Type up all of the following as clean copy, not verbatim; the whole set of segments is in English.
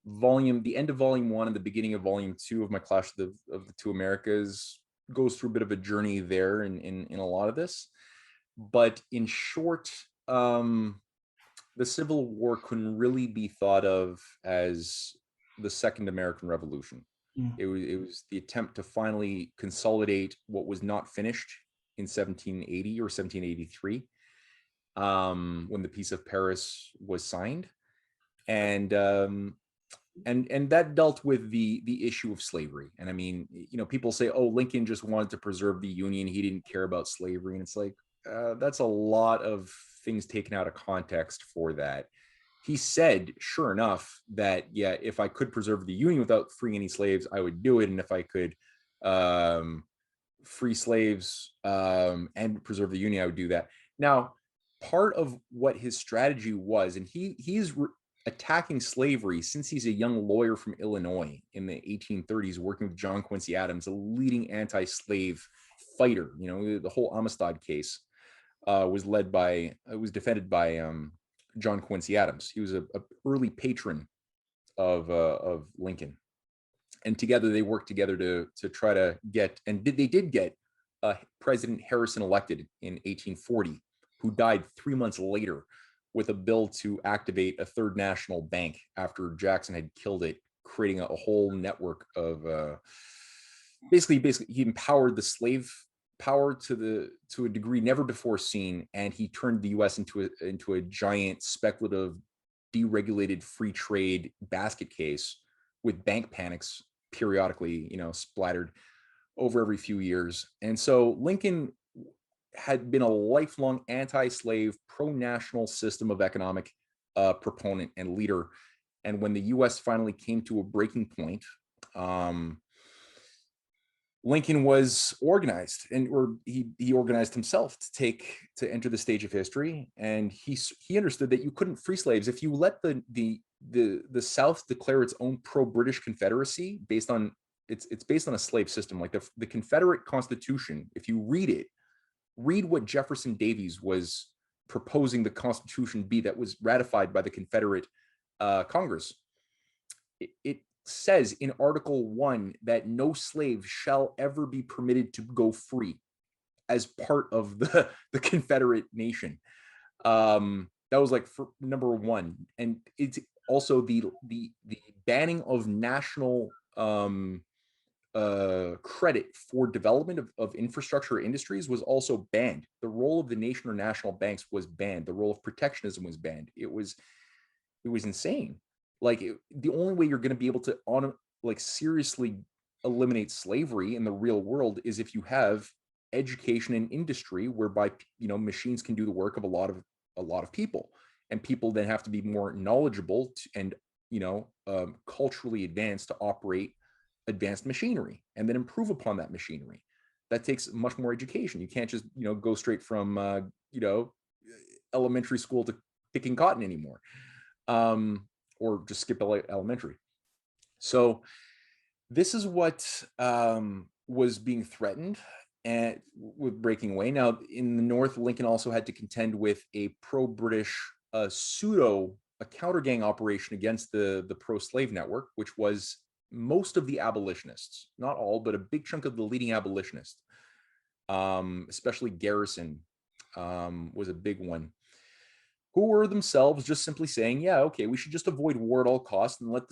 the end of volume 1 and the beginning of volume 2 of my Clash of the Two Americas goes through a bit of a journey there in a lot of this. But in short, the Civil War couldn't really be thought of as the Second American Revolution. Mm. It was the attempt to finally consolidate what was not finished in 1780 or 1783, when the Peace of Paris was signed, and that dealt with the issue of slavery. And I mean, people say, oh, Lincoln just wanted to preserve the Union, he didn't care about slavery, and it's like, that's a lot of things taken out of context for that. He said, sure enough, that yeah, if I could preserve the Union without freeing any slaves, I would do it, and if I could free slaves and preserve the Union, I would do that. Now, part of what his strategy was, and he's attacking slavery since he's a young lawyer from Illinois in the 1830s, working with John Quincy Adams, a leading anti-slave fighter. The whole Amistad case was defended by John Quincy Adams. He was a early patron of Lincoln, and together they worked together to try to get, and they did get President Harrison elected in 1840, who died 3 months later with a bill to activate a third national bank after Jackson had killed it, creating a whole network of basically he empowered the slave power to a degree never before seen, and he turned the U.S. into a giant speculative, deregulated free trade basket case with bank panics periodically, splattered over every few years. And so Lincoln had been a lifelong anti-slave, pro-national system of economic proponent and leader. And when the U.S. finally came to a breaking point, Lincoln was organized, or he organized himself to enter the stage of history, and he understood that you couldn't free slaves if you let the South declare its own pro-British Confederacy based on it's based on a slave system. Like the Confederate Constitution, if you read what Jefferson Davis was proposing the Constitution be that was ratified by the Confederate Congress. It says in Article 1 that no slave shall ever be permitted to go free as part of the Confederate nation. That was like for number 1. And it's also the banning of national credit for development of infrastructure industries was also banned. The role of the nation or national banks was banned. The role of protectionism was banned. It was insane. Like the only way you're going to be able to seriously eliminate slavery in the real world is if you have education and industry whereby machines can do the work of a lot of people, and people then have to be more knowledgeable and culturally advanced to operate advanced machinery and then improve upon that machinery. That takes much more education. You can't just go straight from elementary school to picking cotton anymore, or just skip elementary. So this is what was being threatened and with breaking away. Now in the North, Lincoln also had to contend with a pro-British a counter gang operation against the pro-slave network, which was most of the abolitionists, not all, but a big chunk of the leading abolitionists, especially Garrison was a big one, who were themselves just simply saying, yeah, okay, we should just avoid war at all costs and let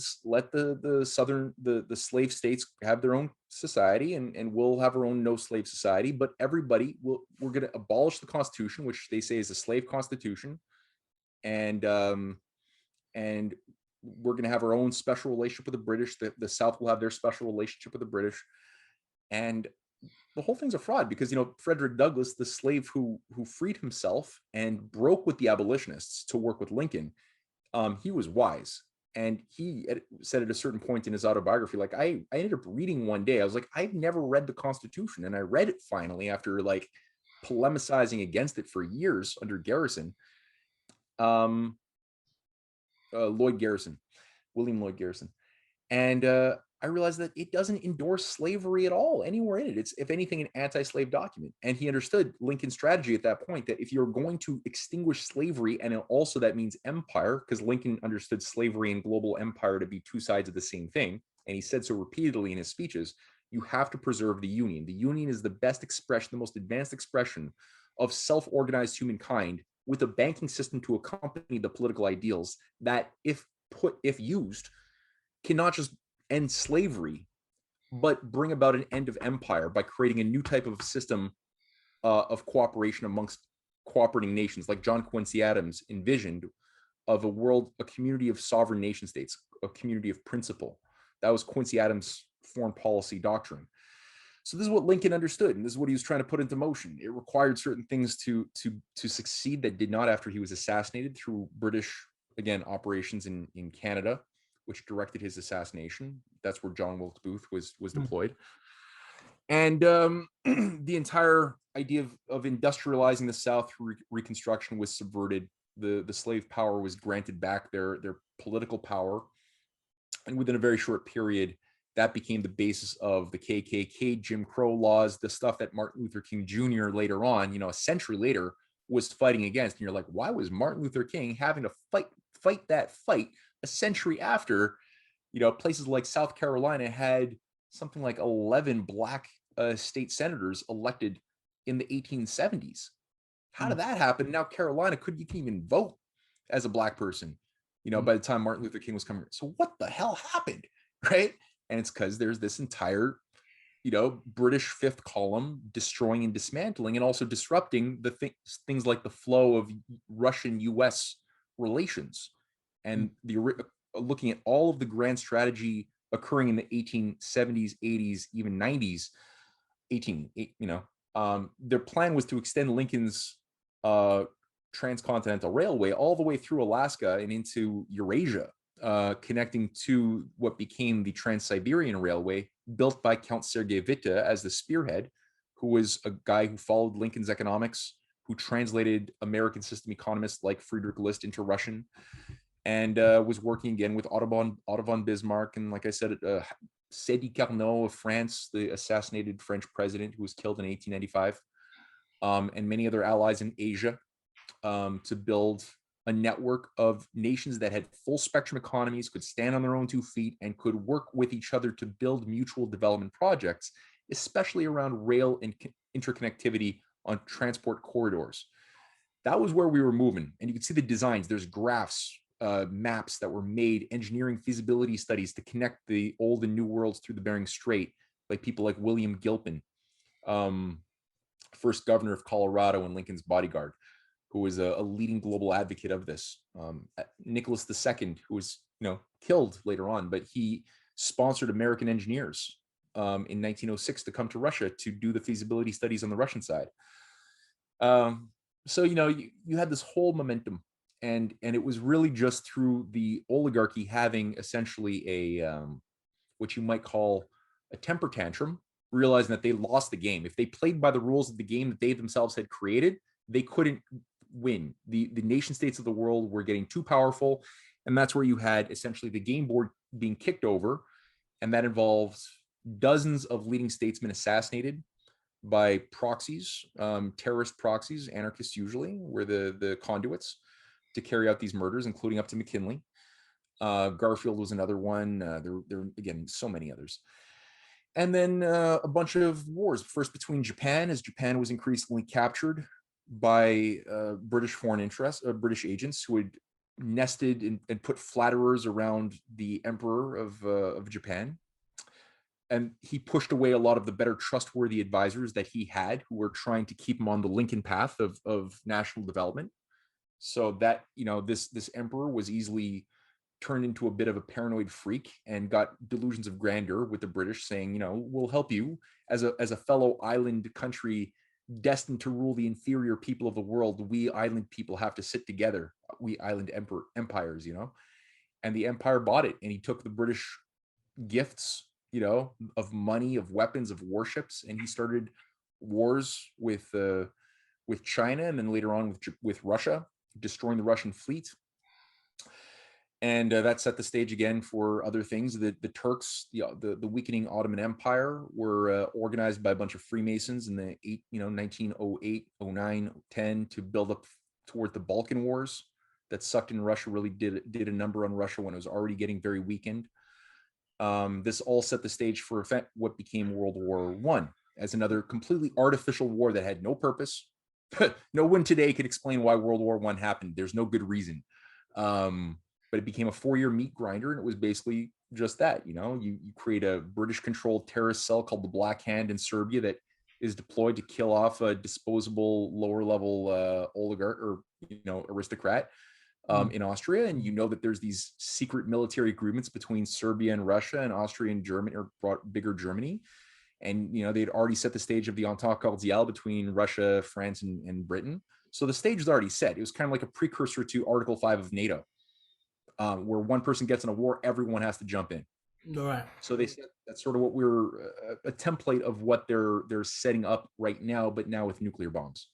the southern the slave states have their own society, and we'll have our own no slave society, but we're going to abolish the Constitution, which they say is a slave constitution, and we're going to have our own special relationship with the British. The South will have their special relationship with the British. And the whole thing's a fraud because, Frederick Douglass, the slave who freed himself and broke with the abolitionists to work with Lincoln, he was wise. And he said at a certain point in his autobiography, like, I ended up reading one day, I was like, I've never read the Constitution. And I read it finally after polemicizing against it for years under Garrison. William Lloyd Garrison. And I realized that it doesn't endorse slavery at all anywhere in it. It's, if anything, an anti-slave document. And he understood Lincoln's strategy at that point, that if you're going to extinguish slavery, and also that means empire, because Lincoln understood slavery and global empire to be two sides of the same thing, and he said so repeatedly in his speeches, you have to preserve the Union. The Union is the best expression, the most advanced expression of self-organized humankind, with a banking system to accompany the political ideals that, if used, cannot just end slavery, but bring about an end of empire by creating a new type of system of cooperation amongst cooperating nations, like John Quincy Adams envisioned, of a world, a community of sovereign nation states, a community of principle. That was Quincy Adams' foreign policy doctrine. So this is what Lincoln understood, and this is what he was trying to put into motion. It required certain things to succeed that did not after he was assassinated through British, again, operations in Canada, which directed his assassination. That's where John Wilkes Booth was deployed. And the entire idea of industrializing the South through Reconstruction was subverted. The slave power was granted back their political power. And within a very short period, that became the basis of the KKK, Jim Crow laws, the stuff that Martin Luther King Jr. later on, a century later, was fighting against. And you're like, why was Martin Luther King having to fight that fight a century after, places like South Carolina had something like 11 black state senators elected in the 1870s? How did that happen? Now Carolina you can even vote as a black person, by the time Martin Luther King was coming. So what the hell happened, right? And it's because there's this entire, British fifth column destroying and dismantling, and also disrupting the things like the flow of Russian-U.S. relations, and looking at all of the grand strategy occurring in the 1870s, 80s, even 90s, their plan was to extend Lincoln's transcontinental railway all the way through Alaska and into Eurasia, connecting to what became the Trans-Siberian Railway, built by Count Sergei Witte as the spearhead, who was a guy who followed Lincoln's economics, who translated American system economists like Friedrich List into Russian, and was working again with Otto von Bismarck, and, like I said, Sadi Carnot of France, the assassinated French president who was killed in 1895, and many other allies in Asia, to build a network of nations that had full spectrum economies, could stand on their own 2 feet, and could work with each other to build mutual development projects, especially around rail and interconnectivity on transport corridors. That was where we were moving. And you can see the designs. There's graphs, maps that were made, engineering feasibility studies to connect the old and new worlds through the Bering Strait, like people like William Gilpin, first governor of Colorado and Lincoln's bodyguard, who was a leading global advocate of this. Nicholas II, who was killed later on, but he sponsored American engineers in 1906 to come to Russia to do the feasibility studies on the Russian side. So you had this whole momentum, and it was really just through the oligarchy having essentially a what you might call a temper tantrum, realizing that they lost the game. If they played by the rules of the game that they themselves had created, they couldn't win. The nation states of the world were getting too powerful, and that's where you had essentially the game board being kicked over, and that involves dozens of leading statesmen assassinated by proxies, terrorist proxies. Anarchists usually were the conduits to carry out these murders, including up to McKinley. Garfield was another one. There again, so many others. And then a bunch of wars, first between Japan, as Japan was increasingly captured by British foreign interests, British agents who had nested and put flatterers around the emperor of Japan. And he pushed away a lot of the better trustworthy advisors that he had, who were trying to keep him on the Lincoln path of national development. So that, this emperor was easily turned into a bit of a paranoid freak and got delusions of grandeur with the British, saying, we'll help you as a fellow island country destined to rule the inferior people of the world. We island people have to sit together. We island empires, and the empire bought it, and he took the British gifts, of money, of weapons, of warships, and he started wars with China, and then later on with Russia, destroying the Russian fleet. And that set the stage again for other things. The Turks, the weakening Ottoman Empire, were organized by a bunch of Freemasons in the 1908, 09, 10 to build up toward the Balkan Wars that sucked in Russia. Really did a number on Russia when it was already getting very weakened. This all set the stage for what became World War I as another completely artificial war that had no purpose. No one today could explain why World War I happened. There's no good reason. But it became a 4-year meat grinder, and it was basically just that. You create a British-controlled terrorist cell called the Black Hand in Serbia that is deployed to kill off a disposable lower-level oligarch or aristocrat in Austria, and that there's these secret military agreements between Serbia and Russia and Austria and Germany, or bigger Germany. And they'd already set the stage of the Entente Cordiale between Russia, France, and Britain. So the stage was already set. It was kind of like a precursor to Article 5 of NATO, where one person gets in a war, everyone has to jump in. All right. So they said that's sort of what we're a template of what they're setting up right now, but now with nuclear bombs.